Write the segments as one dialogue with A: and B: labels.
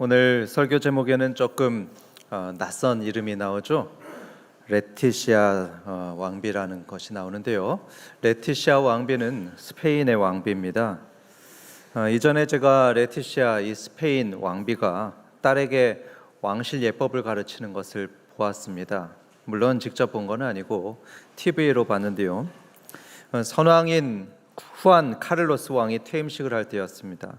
A: 오늘 설교 제목에는 조금 낯선 이름이 나오죠. 레티시아 왕비라는 것이 나오는데요. 레티시아 왕비는 스페인의 왕비입니다. 이전에 제가 레티시아 이 스페인 왕비가 딸에게 왕실 예법을 가르치는 것을 보았습니다. 물론 직접 본 건 아니고 TV로 봤는데요. 선왕인 후안 카를로스 왕이 퇴임식을 할 때였습니다.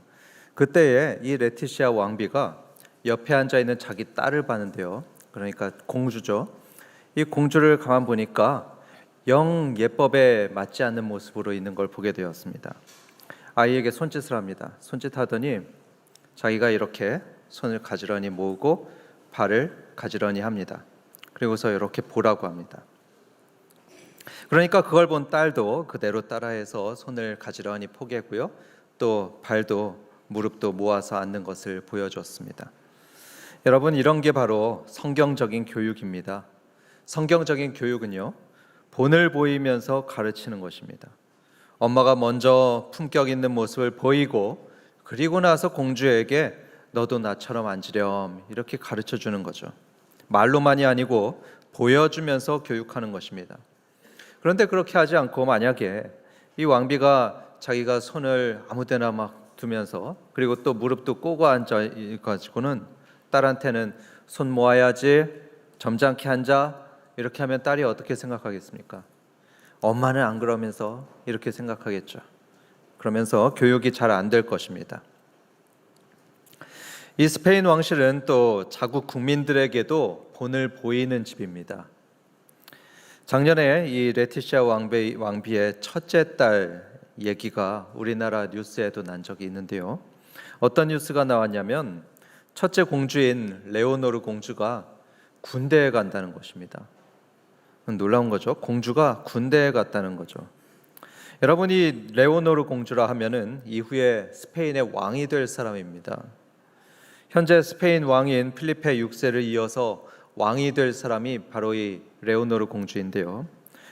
A: 그때에 이 레티시아 왕비가 옆에 앉아 있는 자기 딸을 봤는데요. 그러니까 공주죠. 이 공주를 가만 보니까 영 예법에 맞지 않는 모습으로 있는 걸 보게 되었습니다. 아이에게 손짓을 합니다. 손짓하더니 자기가 이렇게 손을 가지런히 모으고 발을 가지런히 합니다. 그리고서 이렇게 보라고 합니다. 그러니까 그걸 본 딸도 그대로 따라해서 손을 가지런히 포개고요. 또 발도 무릎도 모아서 앉는 것을 보여줬습니다. 여러분, 이런 게 바로 성경적인 교육입니다. 성경적인 교육은요, 본을 보이면서 가르치는 것입니다. 엄마가 먼저 품격 있는 모습을 보이고 그리고 나서 공주에게 너도 나처럼 앉으렴 이렇게 가르쳐 주는 거죠. 말로만이 아니고 보여주면서 교육하는 것입니다. 그런데 그렇게 하지 않고 만약에 이 왕비가 자기가 손을 아무데나 막 두면서 그리고 또 무릎도 꼬고 앉아 가지고는 딸한테는 손 모아야지, 점잖게 앉아 이렇게 하면 딸이 어떻게 생각하겠습니까? 엄마는 안 그러면서 이렇게 생각하겠죠. 그러면서 교육이 잘 안 될 것입니다. 이 스페인 왕실은 또 자국 국민들에게도 본을 보이는 집입니다. 작년에 이 레티시아 왕비의 첫째 딸 얘기가 우리나라 뉴스에도 난 적이 있는데요. 어떤 뉴스가 나왔냐면 첫째 공주인 레오노르 공주가 군대에 간다는 것입니다. 놀라운 거죠. 공주가 군대에 갔다는 거죠. 여러분이 레오노르 공주라 하면은 이후에 스페인의 왕이 될 사람입니다. 현재 스페인 왕인 필리페 6세를 이어서 왕이 될 사람이 바로 이 레오노르 공주인데요.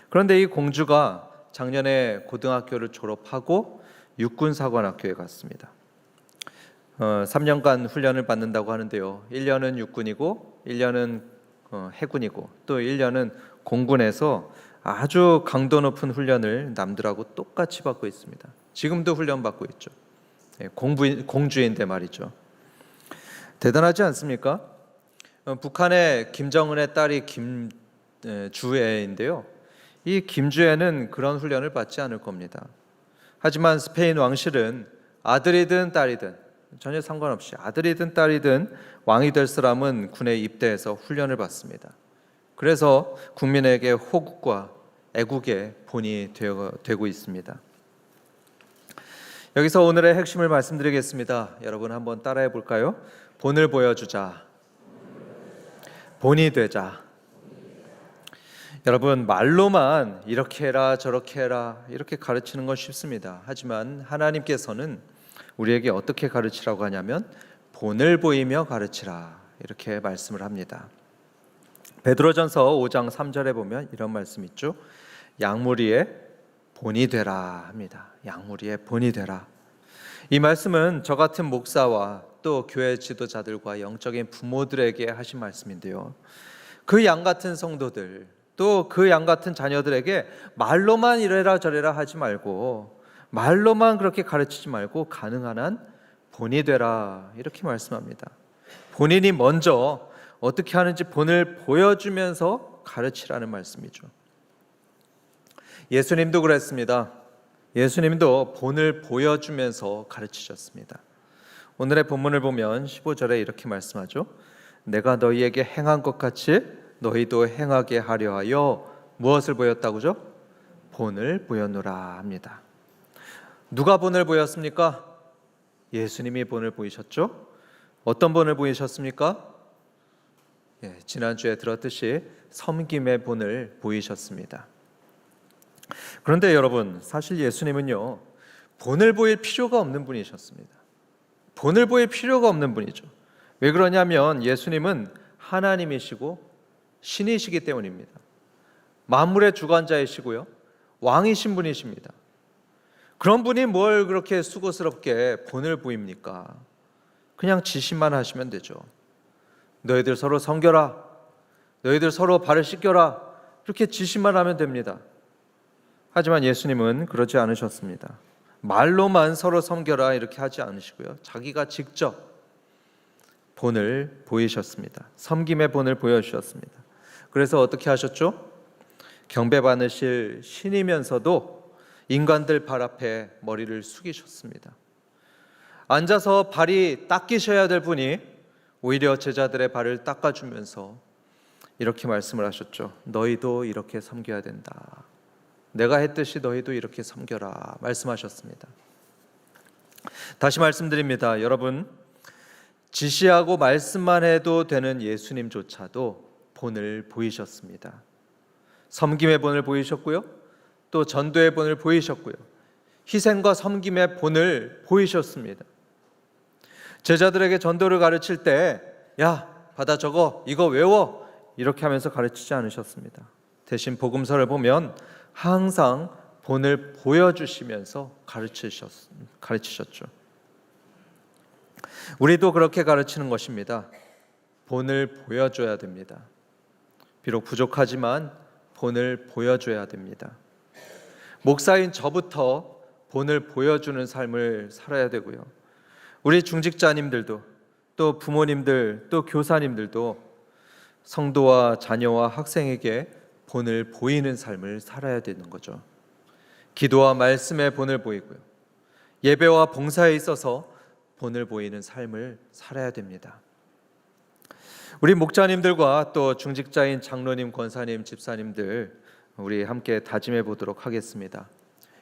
A: 그런데 이 공주가 작년에 고등학교를 졸업하고 육군사관학교에 갔습니다. 3년간 훈련을 받는다고 하는데요. 1년은 육군이고 1년은 해군이고 또 1년은 공군에서 아주 강도 높은 훈련을 남들하고 똑같이 받고 있습니다. 지금도 훈련 받고 있죠. 공주인데 말이죠. 대단하지 않습니까? 북한의 김정은의 딸이 김주애인데요. 이 김주애는 그런 훈련을 받지 않을 겁니다. 하지만 스페인 왕실은 아들이든 딸이든 전혀 상관없이 아들이든 딸이든 왕이 될 사람은 군에 입대해서 훈련을 받습니다. 그래서 국민에게 호국과 애국의 본이 되고 있습니다. 여기서 오늘의 핵심을 말씀드리겠습니다. 여러분 한번 따라해 볼까요? 본을 보여주자. 본이 되자. 여러분, 말로만 이렇게 해라 저렇게 해라 이렇게 가르치는 건 쉽습니다. 하지만 하나님께서는 우리에게 어떻게 가르치라고 하냐면 본을 보이며 가르치라 이렇게 말씀을 합니다. 베드로전서 5장 3절에 보면 이런 말씀 있죠. 양무리의 본이 되라 합니다. 양무리의 본이 되라. 이 말씀은 저 같은 목사와 또 교회 지도자들과 영적인 부모들에게 하신 말씀인데요. 그 양 같은 성도들 또 그 양 같은 자녀들에게 말로만 이래라 저래라 하지 말고 말로만 그렇게 가르치지 말고 가능한 한 본이 되라 이렇게 말씀합니다. 본인이 먼저 어떻게 하는지 본을 보여주면서 가르치라는 말씀이죠. 예수님도 그랬습니다. 예수님도 본을 보여주면서 가르치셨습니다. 오늘의 본문을 보면 15절에 이렇게 말씀하죠. 내가 너희에게 행한 것 같이 너희도 행하게 하려 하여 무엇을 보였다고죠? 본을 보였노라 합니다. 누가 본을 보였습니까? 예수님이 본을 보이셨죠? 어떤 본을 보이셨습니까? 지난주에 들었듯이 섬김의 본을 보이셨습니다. 그런데 여러분, 사실 예수님은요, 본을 보일 필요가 없는 분이셨습니다. 본을 보일 필요가 없는 분이죠. 왜 그러냐면 예수님은 하나님이시고 신이시기 때문입니다. 만물의 주관자이시고요, 왕이신 분이십니다. 그런 분이 뭘 그렇게 수고스럽게 본을 보입니까? 그냥 지시만 하시면 되죠. 너희들 서로 섬겨라, 너희들 서로 발을 씻겨라, 이렇게 지시만 하면 됩니다. 하지만 예수님은 그러지 않으셨습니다. 말로만 서로 섬겨라 이렇게 하지 않으시고요, 자기가 직접 본을 보이셨습니다. 섬김의 본을 보여주셨습니다. 그래서 어떻게 하셨죠? 경배 받으실 신이면서도 인간들 발 앞에 머리를 숙이셨습니다. 앉아서 발이 닦이셔야 될 분이 오히려 제자들의 발을 닦아주면서 이렇게 말씀을 하셨죠. 너희도 이렇게 섬겨야 된다. 내가 했듯이 너희도 이렇게 섬겨라 말씀하셨습니다. 다시 말씀드립니다. 여러분, 지시하고 말씀만 해도 되는 예수님조차도 본을 보이셨습니다. 섬김의 본을 보이셨고요, 또 전도의 본을 보이셨고요, 희생과 섬김의 본을 보이셨습니다. 제자들에게 전도를 가르칠 때 야, 받아 적어, 이거 외워, 이렇게 하면서 가르치지 않으셨습니다. 대신 복음서를 보면 항상 본을 보여주시면서 가르치셨죠. 우리도 그렇게 가르치는 것입니다. 본을 보여줘야 됩니다. 비록 부족하지만 본을 보여줘야 됩니다. 목사인 저부터 본을 보여주는 삶을 살아야 되고요, 우리 중직자님들도, 또 부모님들, 또 교사님들도 성도와 자녀와 학생에게 본을 보이는 삶을 살아야 되는 거죠. 기도와 말씀의 본을 보이고요, 예배와 봉사에 있어서 본을 보이는 삶을 살아야 됩니다. 우리 목자님들과 또 중직자인 장로님, 권사님, 집사님들, 우리 함께 다짐해 보도록 하겠습니다.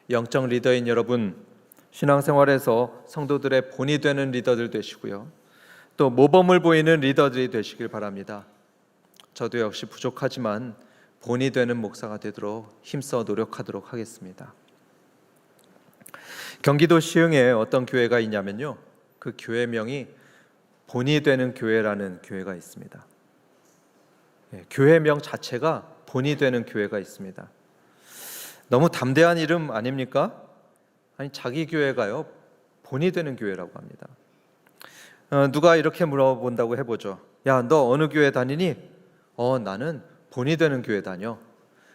A: 영적 리더인 여러분, 신앙생활에서 성도들의 본이 되는 리더들 되시고요, 또 모범을 보이는 리더들이 되시길 바랍니다. 저도 역시 부족하지만 본이 되는 목사가 되도록 힘써 노력하도록 하겠습니다. 경기도 시흥에 어떤 교회가 있냐면요, 그 교회명이 본이 되는 교회라는 교회가 있습니다. 교회명 자체가 본이 되는 교회가 있습니다. 너무 담대한 이름 아닙니까? 아니, 자기 교회가요 본이 되는 교회라고 합니다. 누가 이렇게 물어본다고 해보죠. 야, 너 어느 교회 다니니? 나는 본이 되는 교회 다녀.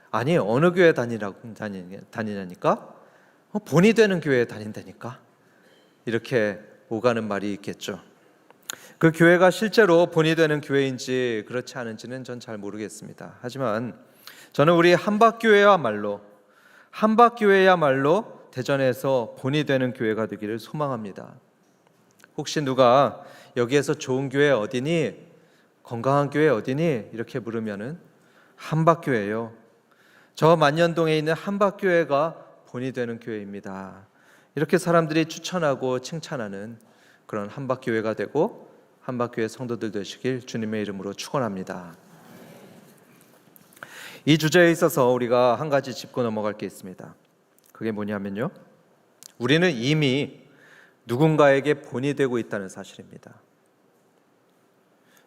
A: 아니, 어느 교회 다니냐니까? 본이 되는 교회에 다닌다니까? 이렇게 오가는 말이 있겠죠. 그 교회가 실제로 본이 되는 교회인지 그렇지 않은지는 전 잘 모르겠습니다. 하지만 저는 우리 한박교회야말로 대전에서 본이 되는 교회가 되기를 소망합니다. 혹시 누가 여기에서 좋은 교회 어디니? 건강한 교회 어디니? 이렇게 물으면은 한박교회요. 저 만년동에 있는 한박교회가 본이 되는 교회입니다. 이렇게 사람들이 추천하고 칭찬하는 그런 한박교회가 되고 한박교회 성도들 되시길 주님의 이름으로 축원합니다. 이 주제에 있어서 우리가 한 가지 짚고 넘어갈 게 있습니다. 그게 뭐냐면요, 우리는 이미 누군가에게 본이 되고 있다는 사실입니다.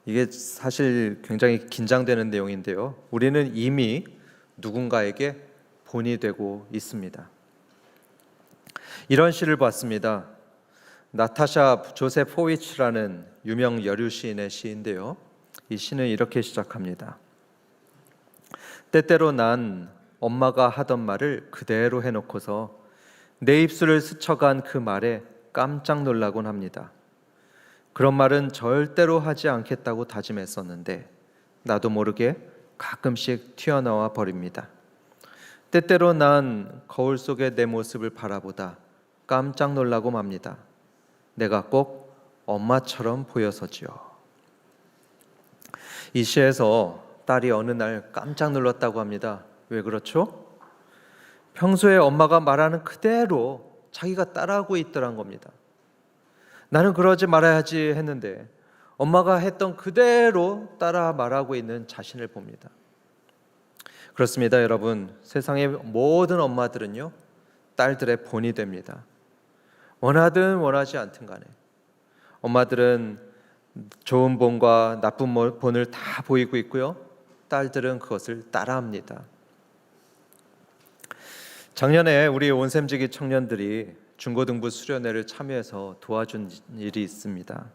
A: 이게 사실 굉장히 긴장되는 내용인데요, 우리는 이미 누군가에게 본이 되고 있습니다. 이런 시를 봤습니다. 나타샤 조세포위치라는 유명 여류 시인의 시인데요, 이 시는 이렇게 시작합니다. 때때로 난 엄마가 하던 말을 그대로 해놓고서 내 입술을 스쳐간 그 말에 깜짝 놀라곤 합니다. 그런 말은 절대로 하지 않겠다고 다짐했었는데 나도 모르게 가끔씩 튀어나와 버립니다. 때때로 난 거울 속의 내 모습을 바라보다 깜짝 놀라고 맙니다. 내가 꼭 엄마처럼 보여서지요. 이 시에서 딸이 어느 날 깜짝 놀랐다고 합니다. 왜 그렇죠? 평소에 엄마가 말하는 그대로 자기가 따라하고 있더란 겁니다. 나는 그러지 말아야지 했는데 엄마가 했던 그대로 따라 말하고 있는 자신을 봅니다. 그렇습니다, 여러분. 세상의 모든 엄마들은요, 딸들의 본이 됩니다. 원하든 원하지 않든 간에 엄마들은 좋은 본과 나쁜 본을 다 보이고 있고요, 딸들은 그것을 따라합니다. 작년에 우리 온샘지기 청년들이 중고등부 수련회를 참여해서 도와준 일이 있습니다.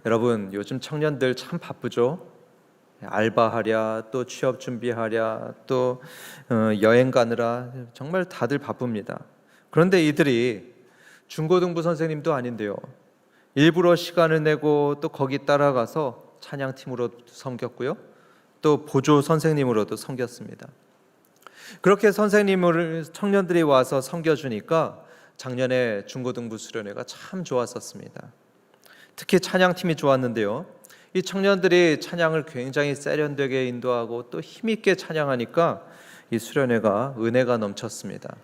A: 여러분, 요즘 청년들 참 바쁘죠? 알바하랴, 또 취업 준비하랴, 또 여행 가느라 정말 다들 바쁩니다. 그런데 이들이 중고등부 선생님도 아닌데요, 일부러 시간을 내고 또 거기 따라가서 찬양팀으로 섬겼고요, 또 보조 선생님으로도 섬겼습니다. 그렇게 선생님을 청년들이 와서 섬겨주니까 작년에 중고등부 수련회가 참 좋았었습니다. 특히 찬양팀이 좋았는데요, 이 청년들이 찬양을 굉장히 세련되게 인도하고 또 힘있게 찬양하니까 이 수련회가 은혜가 넘쳤습니다.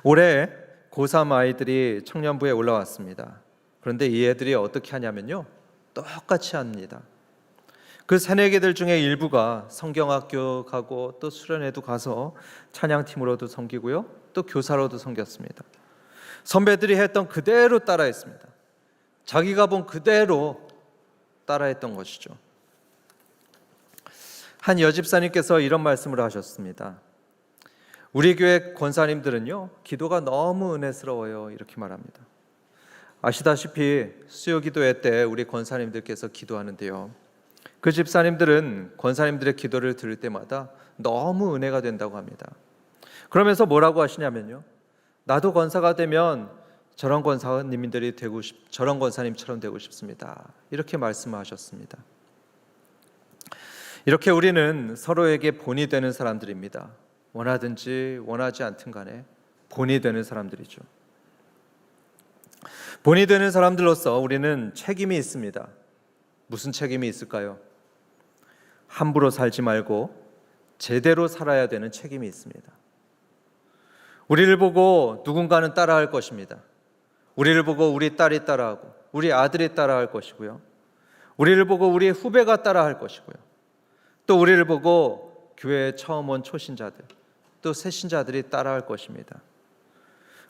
A: 올해 고3 아이들이 청년부에 올라왔습니다. 그런데 이 애들이 어떻게 하냐면요, 똑같이 합니다. 그 새내기들 중에 일부가 성경학교 가고 또 수련회도 가서 찬양팀으로도 섬기고요, 또 교사로도 섬겼습니다. 선배들이 했던 그대로 따라했습니다. 자기가 본 그대로 따라했던 것이죠. 한 여집사님께서 이런 말씀을 하셨습니다. 우리 교회 권사님들은요, 기도가 너무 은혜스러워요, 이렇게 말합니다. 아시다시피 수요기도회 때 우리 권사님들께서 기도하는데요, 그 집사님들은 권사님들의 기도를 들을 때마다 너무 은혜가 된다고 합니다. 그러면서 뭐라고 하시냐면요, 나도 권사가 되면 저런 권사님들이 되고 저런 권사님처럼 되고 싶습니다, 이렇게 말씀하셨습니다. 이렇게 우리는 서로에게 본이 되는 사람들입니다. 원하든지 원하지 않든 간에 본이 되는 사람들이죠. 본이 되는 사람들로서 우리는 책임이 있습니다. 무슨 책임이 있을까요? 함부로 살지 말고 제대로 살아야 되는 책임이 있습니다. 우리를 보고 누군가는 따라할 것입니다. 우리를 보고 우리 딸이 따라하고 우리 아들이 따라할 것이고요, 우리를 보고 우리 후배가 따라할 것이고요, 또 우리를 보고 교회에 처음 온 초신자들, 또 새신자들이 따라할 것입니다.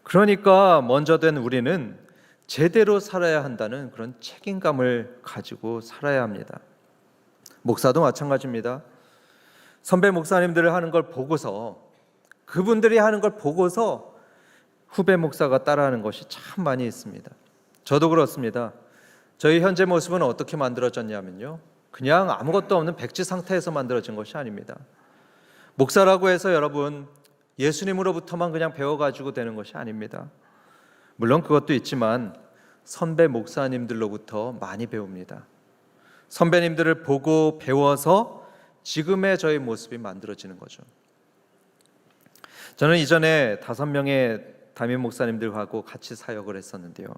A: 그러니까 먼저 된 우리는 제대로 살아야 한다는 그런 책임감을 가지고 살아야 합니다. 목사도 마찬가지입니다. 선배 목사님들을 하는 걸 보고서, 그분들이 하는 걸 보고서 후배 목사가 따라하는 것이 참 많이 있습니다. 저도 그렇습니다. 저희 현재 모습은 어떻게 만들어졌냐면요, 그냥 아무것도 없는 백지 상태에서 만들어진 것이 아닙니다. 목사라고 해서 여러분 예수님으로부터만 그냥 배워가지고 되는 것이 아닙니다. 물론 그것도 있지만 선배 목사님들로부터 많이 배웁니다. 선배님들을 보고 배워서 지금의 저희 모습이 만들어지는 거죠. 저는 이전에 5명의 담임 목사님들하고 같이 사역을 했었는데요,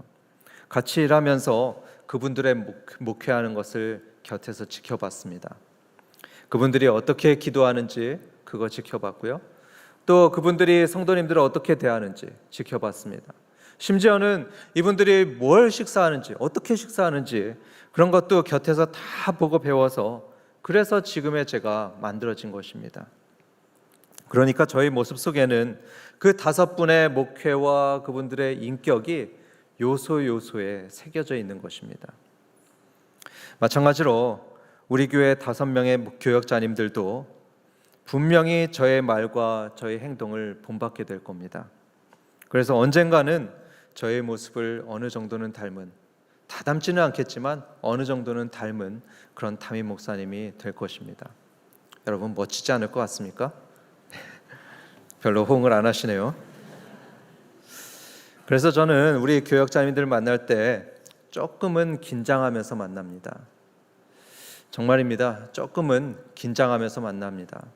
A: 같이 일하면서 그분들의 목회하는 것을 곁에서 지켜봤습니다. 그분들이 어떻게 기도하는지 그거 지켜봤고요, 또 그분들이 성도님들을 어떻게 대하는지 지켜봤습니다. 심지어는 이분들이 뭘 식사하는지, 어떻게 식사하는지 그런 것도 곁에서 다 보고 배워서, 그래서 지금의 제가 만들어진 것입니다. 그러니까 저희 모습 속에는 그 5분의 목회와 그분들의 인격이 요소요소에 새겨져 있는 것입니다. 마찬가지로 우리 교회 5명의 교역자님들도 분명히 저의 말과 저의 행동을 본받게 될 겁니다. 그래서 언젠가는 저의 모습을 어느 정도는 닮은, 다 닮지는 않겠지만 어느 정도는 닮은 그런 담임 목사님이 될 것입니다. 여러분 멋지지 않을 것 같습니까? 별로 호응을 안 하시네요. 그래서 저는 우리 교역자님들 만날 때 조금은 긴장하면서 만납니다. 정말입니다. 조금은 긴장하면서 만납니다.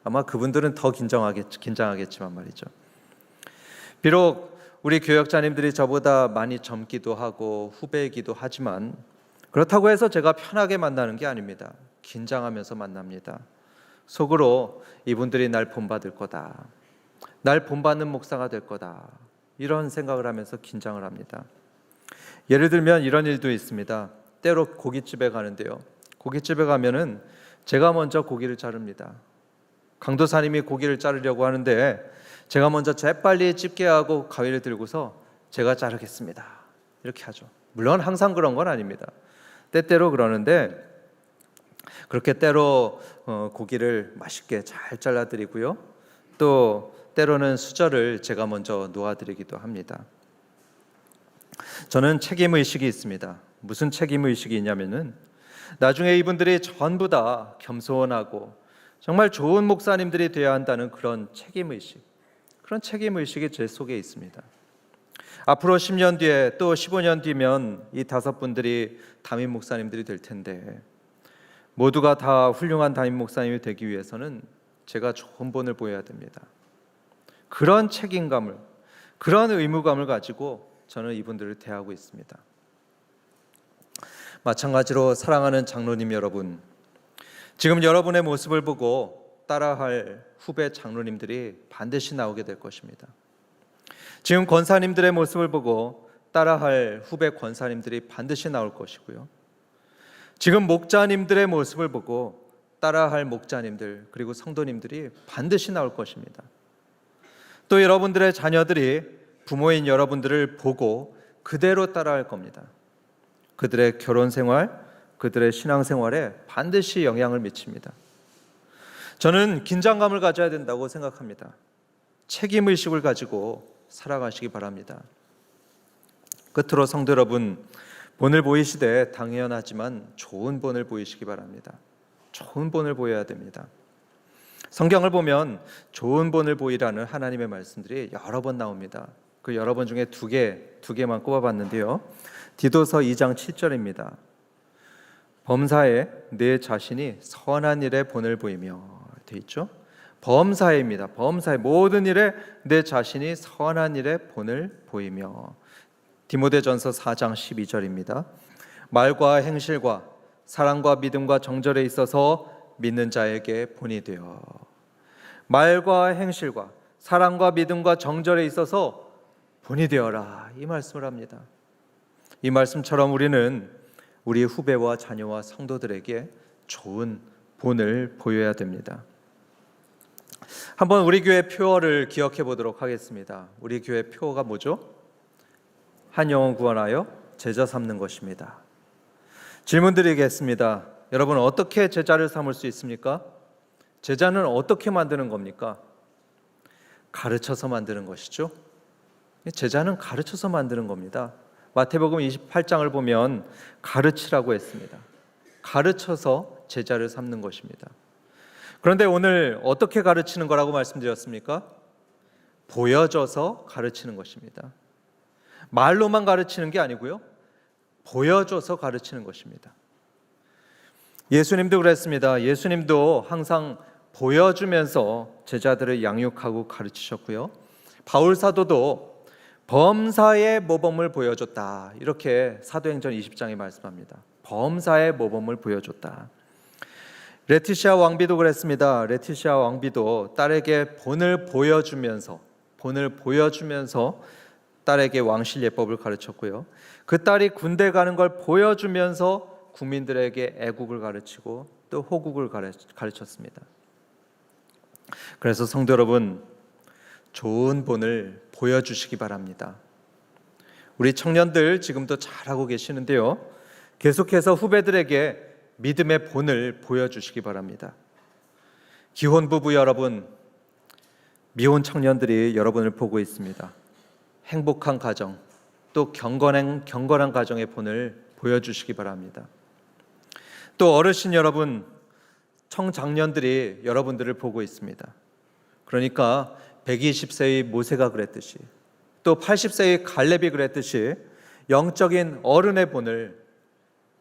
A: 아마 그분들은 더 긴장하겠지만 말이죠. 비록 우리 교역자님들이 저보다 많이 젊기도 하고 후배이기도 하지만 그렇다고 해서 제가 편하게 만나는 게 아닙니다. 긴장하면서 만납니다. 속으로 이분들이 날 본받을 거다, 날 본받는 목사가 될 거다, 이런 생각을 하면서 긴장을 합니다. 예를 들면 이런 일도 있습니다. 때로 고깃집에 가는데요, 고깃집에 가면은 제가 먼저 고기를 자릅니다. 강도사님이 고기를 자르려고 하는데 제가 먼저 재빨리 집게하고 가위를 들고서 제가 자르겠습니다, 이렇게 하죠. 물론 항상 그런 건 아닙니다. 때때로 그러는데, 그렇게 때로 고기를 맛있게 잘 잘라드리고요, 또 때로는 수저를 제가 먼저 놓아드리기도 합니다. 저는 책임의식이 있습니다. 무슨 책임의식이 있냐면은 나중에 이분들이 전부 다 겸손하고 정말 좋은 목사님들이 되어야 한다는 그런 책임의식, 그런 책임의식이 제 속에 있습니다. 앞으로 10년 뒤에 또 15년 뒤면 이 5분들이 담임 목사님들이 될 텐데 모두가 다 훌륭한 담임 목사님이 되기 위해서는 제가 좋은 본을 보여야 됩니다. 그런 책임감을, 그런 의무감을 가지고 저는 이분들을 대하고 있습니다. 마찬가지로 사랑하는 장로님 여러분, 지금 여러분의 모습을 보고 따라할 후배 장로님들이 반드시 나오게 될 것입니다. 지금 권사님들의 모습을 보고 따라할 후배 권사님들이 반드시 나올 것이고요. 지금 목자님들의 모습을 보고 따라할 목자님들 그리고 성도님들이 반드시 나올 것입니다. 또 여러분들의 자녀들이 부모인 여러분들을 보고 그대로 따라할 겁니다. 그들의 결혼 생활, 그들의 신앙 생활에 반드시 영향을 미칩니다. 저는 긴장감을 가져야 된다고 생각합니다. 책임의식을 가지고 살아가시기 바랍니다. 끝으로 성도 여러분, 본을 보이시되 당연하지만 좋은 본을 보이시기 바랍니다. 좋은 본을 보여야 됩니다. 성경을 보면 좋은 본을 보이라는 하나님의 말씀들이 여러 번 나옵니다. 그 여러 번 중에 두 개만 꼽아봤는데요. 디도서 2장 7절입니다. 범사에 내 자신이 선한 일에 본을 보이며 돼 있죠. 범사에입니다. 범사에 모든 일에 내 자신이 선한 일에 본을 보이며. 디모데전서 4장 12절입니다. 말과 행실과 사랑과 믿음과 정절에 있어서 믿는 자에게 본이 되어. 말과 행실과 사랑과 믿음과 정절에 있어서 본이 되어라, 이 말씀을 합니다. 이 말씀처럼 우리는 우리 후배와 자녀와 성도들에게 좋은 본을 보여야 됩니다. 한번 우리 교회 표어를 기억해 보도록 하겠습니다. 우리 교회 표어가 뭐죠? 한 영혼 구원하여 제자 삼는 것입니다. 질문 드리겠습니다. 여러분, 어떻게 제자를 삼을 수 있습니까? 제자는 어떻게 만드는 겁니까? 가르쳐서 만드는 것이죠. 제자는 가르쳐서 만드는 겁니다. 마태복음 28장을 보면 가르치라고 했습니다. 가르쳐서 제자를 삼는 것입니다. 그런데 오늘 어떻게 가르치는 거라고 말씀드렸습니까? 보여줘서 가르치는 것입니다. 말로만 가르치는 게 아니고요, 보여줘서 가르치는 것입니다. 예수님도 그랬습니다. 예수님도 항상 보여주면서 제자들을 양육하고 가르치셨고요. 바울 사도도 범사의 모범을 보여줬다, 이렇게 사도행전 20장에 말씀합니다. 범사의 모범을 보여줬다. 레티시아 왕비도 그랬습니다. 레티시아 왕비도 딸에게 본을 보여주면서 딸에게 왕실 예법을 가르쳤고요. 그 딸이 군대 가는 걸 보여주면서 국민들에게 애국을 가르치고 또 호국을 가르쳤습니다. 그래서 성도 여러분, 좋은 본을 보여주시기 바랍니다. 우리 청년들 지금도 잘하고 계시는데요, 계속해서 후배들에게 믿음의 본을 보여주시기 바랍니다. 기혼 부부 여러분, 미혼 청년들이 여러분을 보고 있습니다. 행복한 가정, 또 경건한 가정의 본을 보여주시기 바랍니다. 또 어르신 여러분, 청장년들이 여러분들을 보고 있습니다. 그러니까 120세의 모세가 그랬듯이, 또 80세의 갈렙이 그랬듯이 영적인 어른의 본을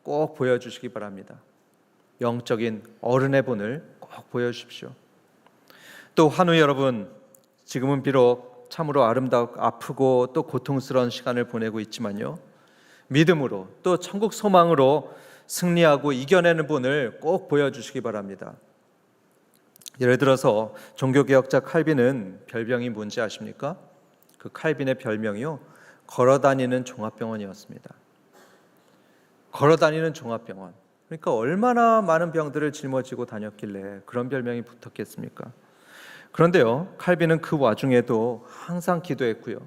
A: 꼭 보여주시기 바랍니다. 영적인 어른의 본을 꼭 보여주십시오. 또 환우 여러분, 지금은 비록 참으로 아프고 또 고통스러운 시간을 보내고 있지만요, 믿음으로 또 천국 소망으로 승리하고 이겨내는 본을 꼭 보여주시기 바랍니다. 예를 들어서 종교개혁자 칼빈은 별명이 뭔지 아십니까? 그 칼빈의 별명이요, 걸어다니는 종합병원이었습니다. 걸어다니는 종합병원. 그러니까 얼마나 많은 병들을 짊어지고 다녔길래 그런 별명이 붙었겠습니까? 그런데요, 칼빈은 그 와중에도 항상 기도했고요,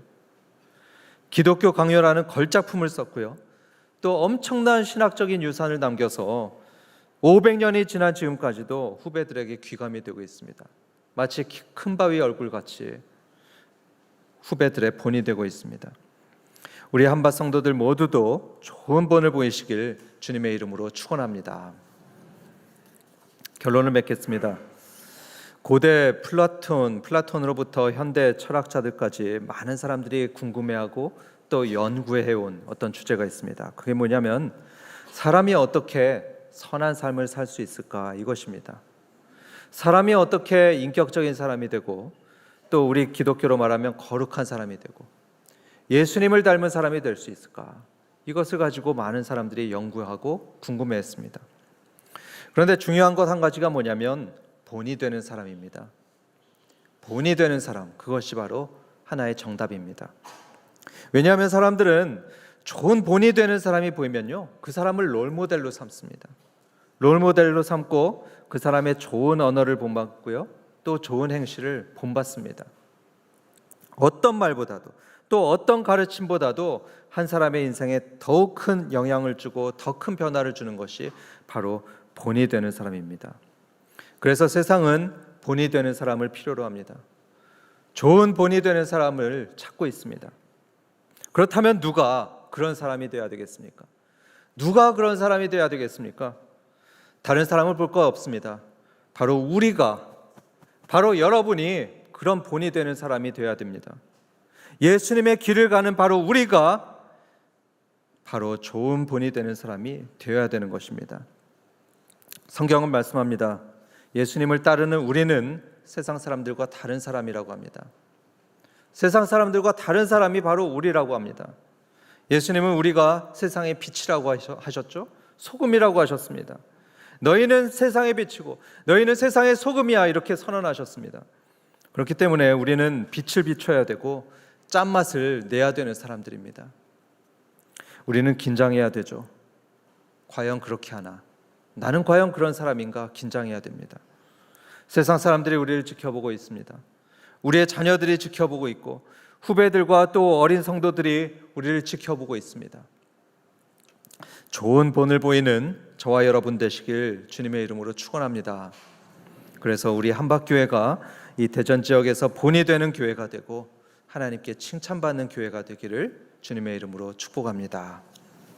A: 기독교 강요라는 걸작품을 썼고요, 또 엄청난 신학적인 유산을 남겨서 500년이 지난 지금까지도 후배들에게 귀감이 되고 있습니다. 마치 큰 바위 얼굴같이 후배들의 본이 되고 있습니다. 우리 한밭 성도들 모두도 좋은 본을 보이시길 주님의 이름으로 축원합니다. 결론을 맺겠습니다. 고대 플라톤으로부터 현대 철학자들까지 많은 사람들이 궁금해하고 또 연구해온 어떤 주제가 있습니다. 그게 뭐냐면 사람이 어떻게 선한 삶을 살 수 있을까, 이것입니다. 사람이 어떻게 인격적인 사람이 되고 또 우리 기독교로 말하면 거룩한 사람이 되고 예수님을 닮은 사람이 될 수 있을까, 이것을 가지고 많은 사람들이 연구하고 궁금해했습니다. 그런데 중요한 것 한 가지가 뭐냐면 본이 되는 사람입니다. 본이 되는 사람, 그것이 바로 하나의 정답입니다. 왜냐하면 사람들은 좋은 본이 되는 사람이 보이면요, 그 사람을 롤모델로 삼습니다. 롤모델로 삼고 그 사람의 좋은 언어를 본받고요, 또 좋은 행실을 본받습니다. 어떤 말보다도 또 어떤 가르침보다도 한 사람의 인생에 더욱 큰 영향을 주고 더 큰 변화를 주는 것이 바로 본이 되는 사람입니다. 그래서 세상은 본이 되는 사람을 필요로 합니다. 좋은 본이 되는 사람을 찾고 있습니다. 그렇다면 누가 그런 사람이 되어야 되겠습니까? 누가 그런 사람이 되어야 되겠습니까? 다른 사람을 볼 거 없습니다. 바로 우리가, 바로 여러분이 그런 본이 되는 사람이 되어야 됩니다. 예수님의 길을 가는 바로 우리가 바로 좋은 본이 되는 사람이 되어야 되는 것입니다. 성경은 말씀합니다. 예수님을 따르는 우리는 세상 사람들과 다른 사람이라고 합니다. 세상 사람들과 다른 사람이 바로 우리라고 합니다. 예수님은 우리가 세상의 빛이라고 하셨죠. 소금이라고 하셨습니다. 너희는 세상의 빛이고 너희는 세상의 소금이야, 이렇게 선언하셨습니다. 그렇기 때문에 우리는 빛을 비춰야 되고 짠맛을 내야 되는 사람들입니다. 우리는 긴장해야 되죠. 과연 그렇게 하나? 나는 과연 그런 사람인가? 긴장해야 됩니다. 세상 사람들이 우리를 지켜보고 있습니다. 우리의 자녀들이 지켜보고 있고 후배들과 또 어린 성도들이 우리를 지켜보고 있습니다. 좋은 본을 보이는 저와 여러분 되시길 주님의 이름으로 축원합니다. 그래서 우리 한밭교회가 이 대전 지역에서 본이 되는 교회가 되고 하나님께 칭찬받는 교회가 되기를 주님의 이름으로 축복합니다.